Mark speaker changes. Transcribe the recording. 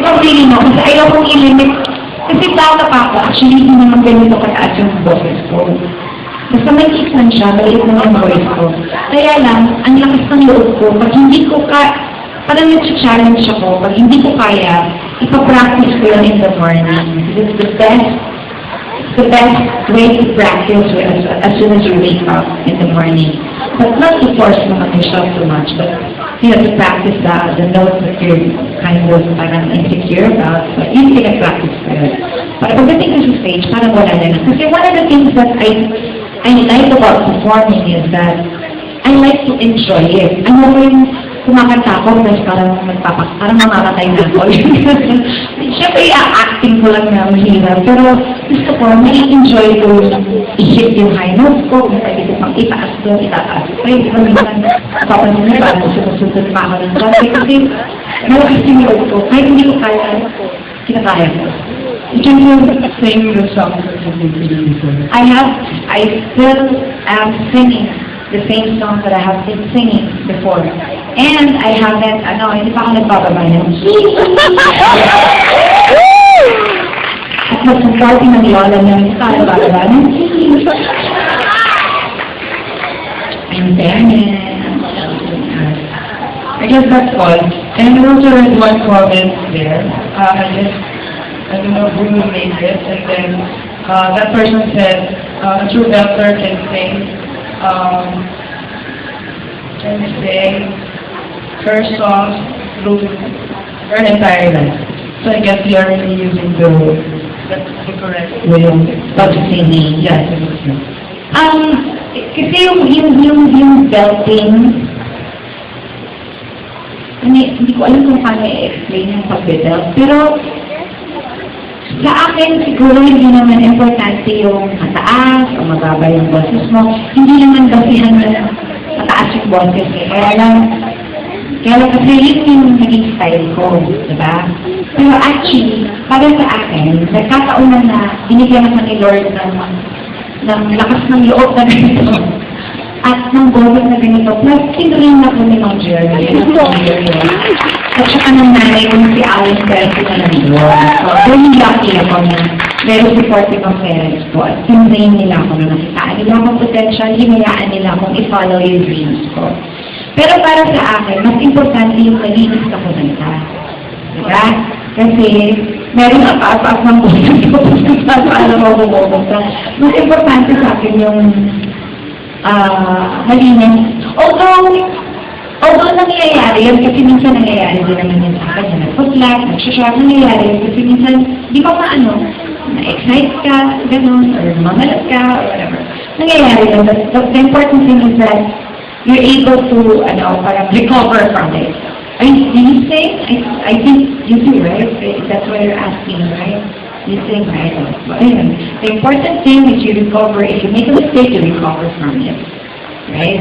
Speaker 1: Not really, no. Kasi ayaw kong i-limit. Kasi bata pa ako, actually, hindi naman ganito kataas yung boses ko. Basta maliit lang siya, maliit lang yung voice ko. Kaya lang, ang lakas ng loob ko, pag hindi ko parang nag-challenge ako, pag hindi ko kaya, ipapractice ko lang in the morning. It's the best way to practice as soon as you wake up in the morning. But not to force naman yourself too much, but you know, to practice the notes that you're kind of parang insecure about, but you can practice for it. But pagdating ko sa stage, parang wala na lang. Kasi one of the things that I like about performing is that I like to enjoy it. Ano ko yung kumakanta ko, tapos parang mamamatay na ako. Siyempre, acting ko lang na mahirap. Pero gusto ko, may enjoy ko i-hit yung high notes ko. Pwede ko pang itaas ko, itataas. Pwede ko minsan, papansin na ba, susunod pa ako ng traffic. Kasi malakas yung loob ko. Kahit hindi ko kaya, kinakaya ko.
Speaker 2: You can sing the song that you've been before.
Speaker 1: I still am singing the same song that I have been singing before. And I haven't, hindi pa ako nagbababa yan. At mag-supporting ng lola niya, hindi pa ako nagbababa yan. And then,
Speaker 2: I guess that's all. And I also read one comment there. I don't know who made it, and then that person said, a true belter can sing her songs through her entire life. So I guess you are really using the correct way of
Speaker 1: pag-singing.
Speaker 2: Yes.
Speaker 1: Kasi yung belting, hindi ko alam kung paano i-explain yung pag-belt, pero sa akin, siguro hindi naman importante yung mataas o mababa yung boses mo. Hindi naman basihan na mataas yung boses eh. Kaya lang kasi yun yung naging style ko, diba? Pero actually, para sa akin, nagkataon na binigyan ako ni Lord ng lakas ng loob na ganito at ng boses na ganito. Plus, kinrin ako ni Mang Jerry. At saka ng nanay ko si Alice Percy na nandun. So, very lucky ako na very supportive ang parents ko. At tinrain nila ako na nakitaan nila akong potential, hinayaan nila akong i-follow yung dreams ko. Pero para sa akin, mas importante yung malinis na kumanta. Diba? Kasi, meron ang paas ng boses ko. Paano mo bumubog. Mas importante sa akin yung malinis. Although nangyayari yan, kasi minsan nangyayari din naman yun sa akin, nagputlat, nagsasyak, nangyayari yun, kasi minsan, di ba na-excite ka, gano'n, or mamalat ka, or whatever. Nangyayari yun, but the important thing is that you're able to, parang recover from it. Do you sing? I think you do, right? That's what you're asking, right? You sing, right? Well, anyway, the important thing is you recover. If you make a mistake, you recover from it. Right?